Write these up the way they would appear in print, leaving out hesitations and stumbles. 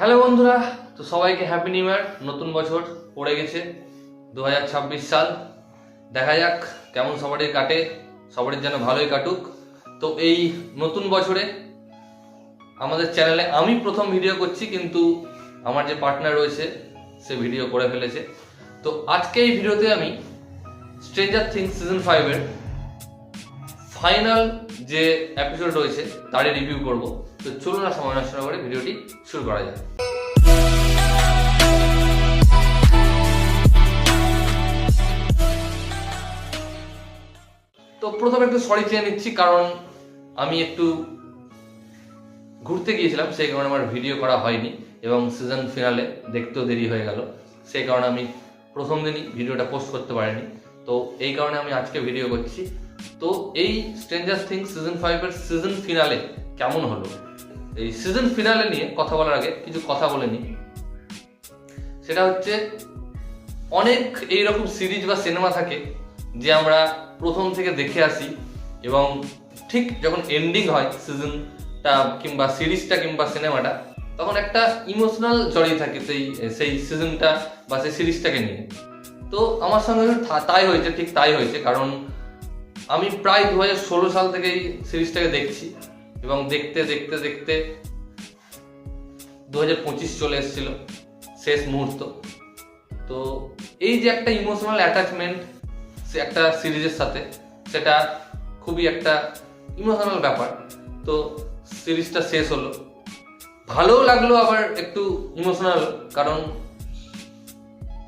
Hello বন্ধুরা, তো সবাইকে হ্যাপি নিউ ইয়ার। নতুন বছর পড়ে গেছে 2026 সাল। দেখা যাক কেমন সবারই কাটে, সবারই যেন ভালোই কাটুক। তো এই নতুন বছরে আমাদের চ্যানেলে আমি প্রথম ভিডিও করছি, কিন্তু আমার যে পার্টনার রয়েছে সে ভিডিও করে ফেলেছে। তো আজকে এই ভিডিওতে আমি স্ট্রেঞ্জার থিংস সিজন 5 এর ফাইনাল যে এপিসোড রয়েছে তারই রিভিউ করব। তো চলুন না সময় নষ্ট করে ভিডিওটি শুরু করা যায়। তো প্রথমে একটু সরি চেয়ে নিচ্ছি, কারণ আমি একটু ঘুরতে গিয়েছিলাম, সেই কারণে আমার ভিডিও করা হয়নি এবং সিজন ফিনালে দেখতেও দেরি হয়ে গেল। সেই কারণে আমি প্রথম দিনই ভিডিওটা পোস্ট করতে পারিনি। তো এই কারণে আমি আজকে ভিডিও করছি। তো এই স্ট্রেঞ্জার থিংস সিজন 5 এর সিজন ফিনালে কেমন হলো, এই সিজন ফিনালে নিয়ে কথা বলার আগে কিছু কথা বলে নিই। সেটা হচ্ছে, অনেক এইরকম সিরিজ বা সিনেমা থাকে যে আমরা প্রথম থেকে দেখে আসি এবং ঠিক যখন এন্ডিং হয় সিজনটা কিংবা সিরিজটা কিংবা সিনেমাটা, তখন একটা ইমোশনাল জড়িয়ে থাকে সেই সিজনটা বা সেই সিরিজটাকে নিয়ে। তো আমার সঙ্গে তাই হয়েছে, ঠিক তাই হয়েছে। কারণ আমি প্রায় 2016 সাল থেকে এই সিরিজটাকে দেখছি এবং দেখতে দেখতে দেখতে 2025 চলে এসেছিল শেষ মুহূর্ত। তো এই যে একটা ইমোশনাল অ্যাটাচমেন্ট সে একটা সিরিজের সাথে, সেটা খুবই একটা ইমোশনাল ব্যাপার। তো সিরিজটা শেষ হলো, ভালোও লাগলো, আবার একটু ইমোশনাল, কারণ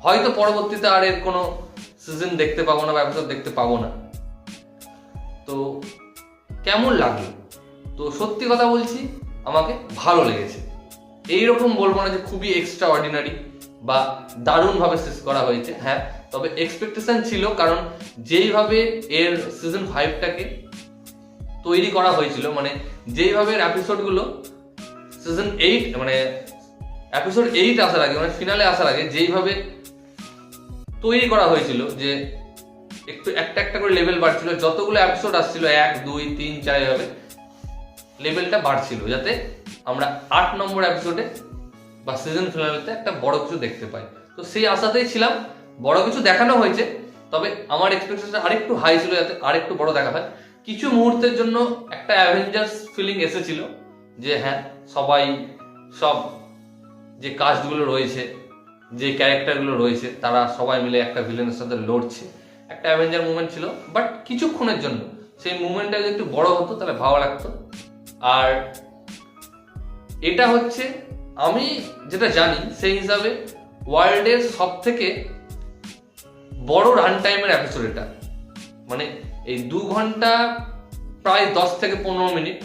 হয়তো পরবর্তীতে আর এর কোনো সিজন দেখতে পাবো না বা এপিসোড দেখতে পাবো না। তো কেমন লাগলো? তো সত্যি কথা বলছি, আমাকে ভালো লেগেছে। এইরকম বলবো না যে খুবই এক্সট্রা অর্ডিনারি বা দারুণভাবে শেষ করা হয়েছে, হ্যাঁ, তবে এক্সপেকটেশন ছিল। কারণ যেইভাবে এর সিজন 5টাকে তৈরি করা হয়েছিল, মানে যেইভাবে এপিসোডগুলো সিজন 8 মানে এপিসোড 8 আসার আগে, মানে ফিনালে আসার আগে যেইভাবে তৈরি করা হয়েছিল, যে একটু একটা একটা করে লেভেল বাড়ছিল, যতগুলো এপিসোড আসছিল 1, 2, 3, 4 এভাবে লেভেলটা বাড়ছিল, যাতে আমরা 8 নম্বর এপিসোডে বা সিজন ফিনালেতে একটা বড় কিছু দেখতে পাই। তো সেই আশাতেই ছিলাম, বড় কিছু দেখানো হয়েছে, তবে আমার এক্সপেকটেশন আরেকটু হাই ছিল, যাতে আরেকটু বড় দেখা হয়। কিছু মুহূর্তের জন্য একটা অ্যাভেঞ্জার্স ফিলিং এসেছিল, যে হ্যাঁ, সব যে কাস্টগুলো রয়েছে, যে ক্যারেক্টারগুলো রয়েছে, তারা সবাই মিলে একটা ভিলেনের সাথে লড়ছে, একটা অ্যাভেঞ্জার মুভমেন্ট ছিল। বাট কিছুক্ষণের জন্য সেই মুভমেন্টটা যদি একটু বড় হতো তাহলে ভালো লাগতো। আর এটা হচ্ছে, আমি যেটা জানি সেই হিসাবে ওয়ার্ল্ডের সব থেকে বড় রান টাইমের এপিসোড এটা। মানে এই 2 ঘন্টা প্রায় 10 থেকে 15 মিনিট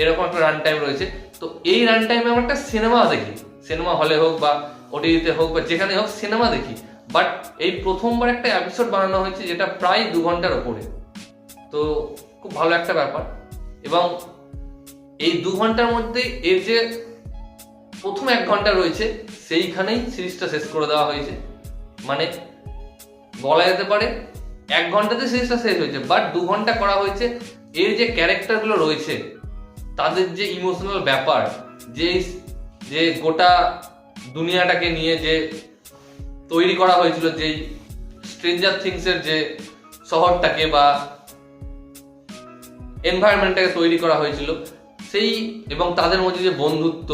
এরকম একটা রান টাইম রয়েছে। তো এই রান টাইমে আমরা একটা সিনেমা দেখি, সিনেমা হলে হোক বা ওটিটিতে হোক বা যেখানে হোক সিনেমা দেখি। বাট এই প্রথমবার একটা এপিসোড বানানো হয়েছে যেটা প্রায় 2 ঘন্টার ওপরে। তো খুব ভালো একটা ব্যাপার। এবং এই 2 ঘন্টার মধ্যে এর যে প্রথম 1 ঘন্টা রয়েছে, সেইখানেই সিরিজটা শেষ করে দেওয়া হয়েছে। মানে বলা যেতে পারে 1 ঘন্টাতে সিরিজটা শেষ হয়েছে, বাট 2 ঘন্টা করা হয়েছে। এর যে ক্যারেক্টারগুলো রয়েছে, তাদের যে ইমোশনাল ব্যাপার, যে গোটা দুনিয়াটাকে নিয়ে যে তৈরি করা হয়েছিল, যেই স্ট্রেঞ্জার থিংসের যে শহরটাকে বা এনভায়রনমেন্টটাকে তৈরি করা হয়েছিল, সেই এবং তাদের মধ্যে যে বন্ধুত্ব,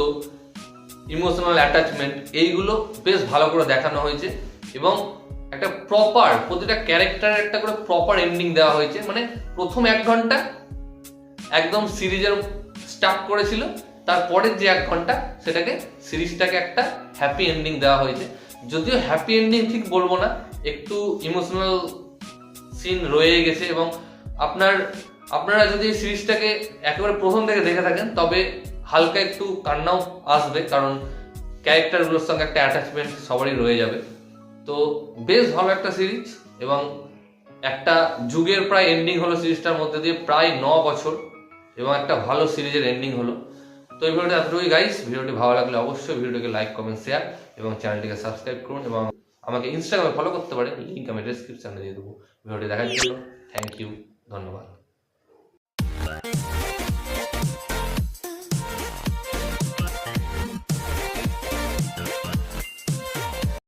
ইমোশনাল অ্যাটাচমেন্ট, এইগুলো বেশ ভালো করে দেখানো হয়েছে। এবং একটা প্রপার, প্রতিটা ক্যারেক্টারের একটা করে প্রপার এন্ডিং দেওয়া হয়েছে। মানে প্রথম 1 ঘন্টা একদম সিরিজের স্টার্ট করেছিল, তারপরের যে 1 ঘন্টা সেটাকে সিরিজটাকে একটা হ্যাপি এন্ডিং দেওয়া হয়েছে। যদিও হ্যাপি এন্ডিং ঠিক বলবো না, একটু ইমোশনাল সিন রয়ে গেছে। এবং আপনারা যদি এই সিরিজটাকে একেবারে প্রথম থেকে দেখে থাকেন, তবে হালকা একটু কান্নাও আসবে, কারণ ক্যারেক্টারগুলোর সঙ্গে একটা অ্যাটাচমেন্ট সবারই রয়ে যাবে। তো বেশ ভালো একটা সিরিজ এবং একটা যুগের প্রায় এন্ডিং হলো সিরিজটার মধ্যে দিয়ে, প্রায় 9 বছর, এবং একটা ভালো সিরিজের এন্ডিং হলো। তো এই ভিডিওটা এতটুকুই গাইস। ভিডিওটি ভালো লাগলে অবশ্যই ভিডিওটিকে লাইক, কমেন্ট, শেয়ার এবং চ্যানেলটিকে সাবস্ক্রাইব করুন। এবং আমাকে ইনস্টাগ্রামে ফলো করতে পারেন, লিঙ্ক আমি ডেসক্রিপশনে দিয়ে দেবো। ভিডিওটি দেখার জন্য থ্যাংক ইউ, ধন্যবাদ।